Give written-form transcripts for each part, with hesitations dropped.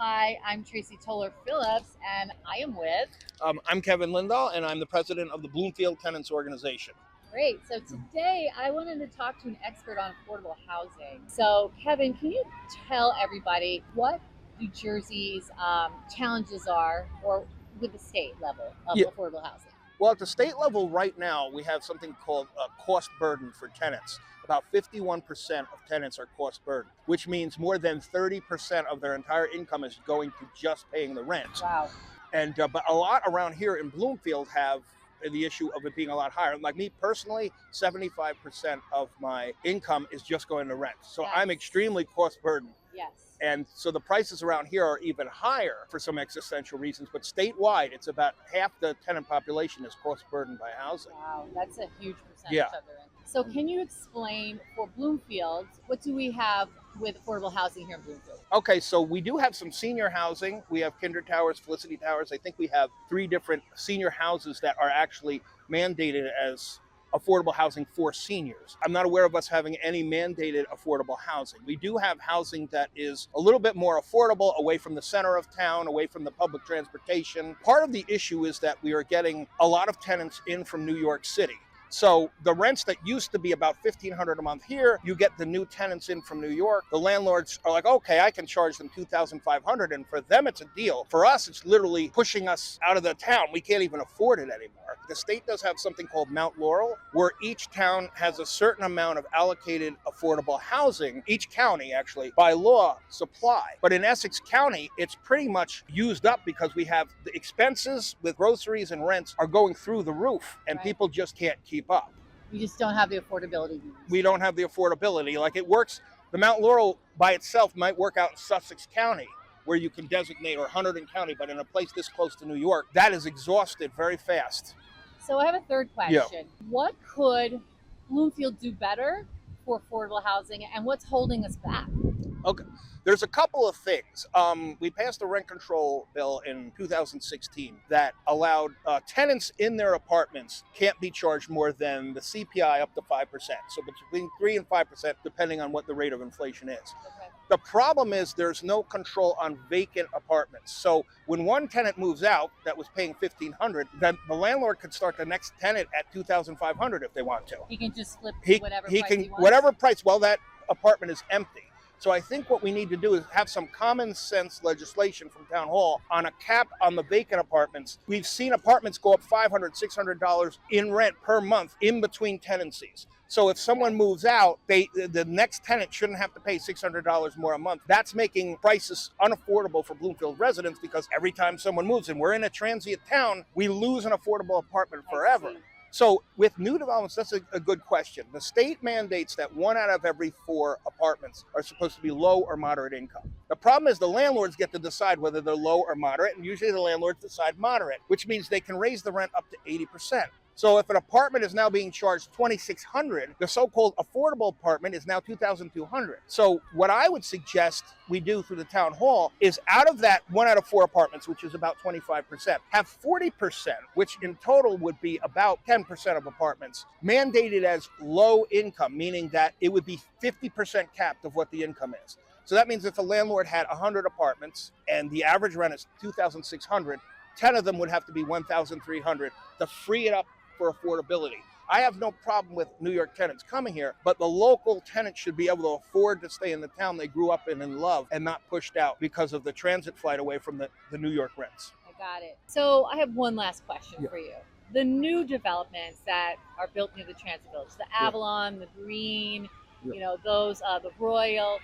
Hi, I'm Tracy Toler Phillips, and I am with. I'm Kevin Lindahl, and I'm the president of the Bloomfield Tenants organization. Great. So today I wanted to talk to an expert on affordable housing. So, Kevin, can you tell everybody what New Jersey's challenges are, or with the state level of Yeah. affordable housing? Well, at the state level right now, we have something called a cost burden for tenants. About 51% of tenants are cost burden, which means more than 30% of their entire income is going to just paying the rent. Wow. And but a lot around here in Bloomfield have the issue of it being a lot higher. Like me personally, 75% of my income is just going to rent. So Yes. I'm extremely cost burdened. Yes. And so the prices around here are even higher for some existential reasons. But statewide, it's about half the tenant population is cost burdened by housing. Wow, that's a huge percentage Yeah. of their income. So, can you explain for Bloomfield, what do we have with affordable housing here in Bloomfield? Okay, so we do have some senior housing. We have Kinder Towers, Felicity Towers. I think we have 3 different senior houses that are actually mandated as affordable housing for seniors. I'm not aware of us having any mandated affordable housing. We do have housing that is a little bit more affordable, away from the center of town, away from the public transportation. Part of the issue is that we are getting a lot of tenants in from New York City. So the rents that used to be about $1,500 a month here, you get the new tenants in from New York. The landlords are like, okay, I can charge them $2,500, and for them it's a deal. For us, it's literally pushing us out of the town. We can't even afford it anymore. The state does have something called Mount Laurel, where each town has a certain amount of allocated affordable housing, each county actually, by law, supply. But in Essex County, it's pretty much used up because we have the expenses with groceries and rents are going through the roof, and Right. people just can't keep up. We just don't have the affordability. We don't have the affordability. Like it works, the Mount Laurel by itself might work out in Sussex County, where you can designate, or Hunterdon County, but in a place this close to New York, that is exhausted very fast. So I have a third question. What could Bloomfield do better for affordable housing, and what's holding us back? Okay, there's a couple of things. We passed a rent control bill in 2016 that allowed tenants in their apartments can't be charged more than the CPI up to 5%. So between 3 and 5%, depending on what the rate of inflation is. Okay. The problem is there's no control on vacant apartments. So when one tenant moves out that was paying $1,500, then the landlord could start the next tenant at $2,500 if they want to. He can just flip He whatever he price can he wants. whatever price while that apartment is empty. So I think what we need to do is have some common sense legislation from town hall on a cap on the vacant apartments. We've seen apartments go up $500, $600 in rent per month in between tenancies. So if someone moves out, the next tenant shouldn't have to pay $600 more a month. That's making prices unaffordable for Bloomfield residents, because every time someone moves, and we're in a transient town, we lose an affordable apartment forever. I see. So with new developments, that's a good question. The state mandates that 1 out of every 4 apartments are supposed to be low or moderate income. The problem is the landlords get to decide whether they're low or moderate, and usually the landlords decide moderate, which means they can raise the rent up to 80%. So if an apartment is now being charged $2,600, the so-called affordable apartment is now $2,200. So what I would suggest we do through the town hall is, out of that 1 out of 4 apartments, which is about 25%, have 40%, which in total would be about 10% of apartments, mandated as low income, meaning that it would be 50% capped of what the income is. So that means if a landlord had 100 apartments and the average rent is $2,600, 10 of them would have to be $1,300 to free it up for affordability. I have no problem with New York tenants coming here, but the local tenants should be able to afford to stay in the town they grew up in and love, and not pushed out because of the transit flight away from the New York rents. I got it. So I have one last question Yeah. for you. The new developments that are built near the Transit Village, the Avalon, the Green, Yeah. those, the Royal,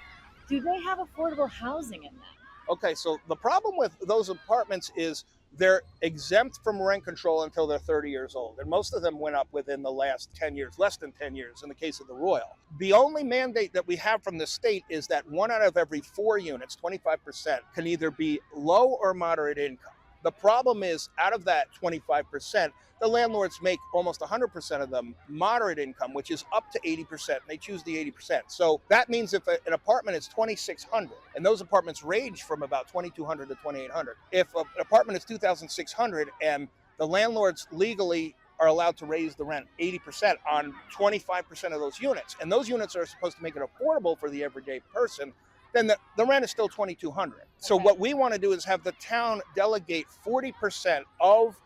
do they have affordable housing in them? Okay, so the problem with those apartments is they're exempt from rent control until they're 30 years old. And most of them went up within the last 10 years, less than 10 years in the case of the Royal. The only mandate that we have from the state is that 1 out of every 4 units, 25%, can either be low or moderate income. The problem is, out of that 25%, the landlords make almost 100% of them moderate income, which is up to 80%, and they choose the 80%. So that means if an apartment is $2,600, and those apartments range from about $2,200 to $2,800, if an apartment is $2,600 and the landlords legally are allowed to raise the rent 80% on 25% of those units, and those units are supposed to make it affordable for the everyday person, then the rent is still $2,200. So Okay. what we want to do is have the town delegate 40% of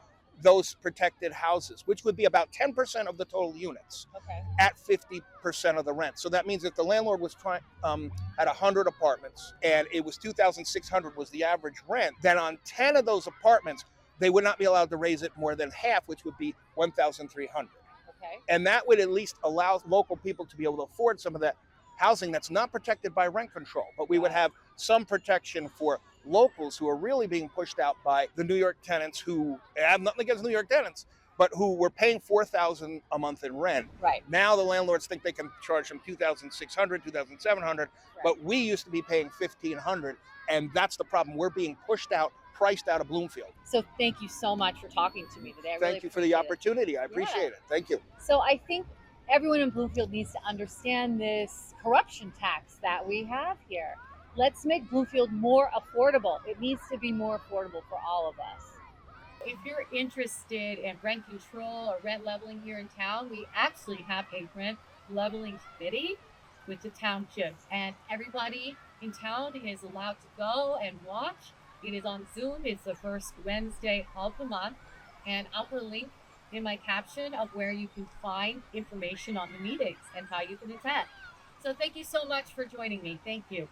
those protected houses, which would be about 10% of the total units, Okay. at 50% of the rent. So that means if the landlord was trying had 100 apartments and it was 2,600 was the average rent, then on 10 of those apartments they would not be allowed to raise it more than half, which would be 1,300. Okay. And that would at least allow local people to be able to afford some of that housing that's not protected by rent control. But we would have some protection for locals who are really being pushed out by the New York tenants, who I have nothing against New York tenants, but who were paying $4,000 a month in rent. Right. Now the landlords think they can charge them $2,600, $2,700, Right. but we used to be paying $1,500, and that's the problem. We're being pushed out, priced out of Bloomfield. So thank you so much for talking to me today. Thank you for the opportunity. I appreciate it. Thank you. So I think everyone in Bloomfield needs to understand this corruption tax that we have here. Let's make Bloomfield more affordable. It needs to be more affordable for all of us. If you're interested in rent control or rent leveling here in town, we actually have a rent leveling committee with the townships, and everybody in town is allowed to go and watch. It is on Zoom. It's the first Wednesday of the month, and I'll put a link in my caption of where you can find information on the meetings and how you can attend. So thank you so much for joining me. Thank you.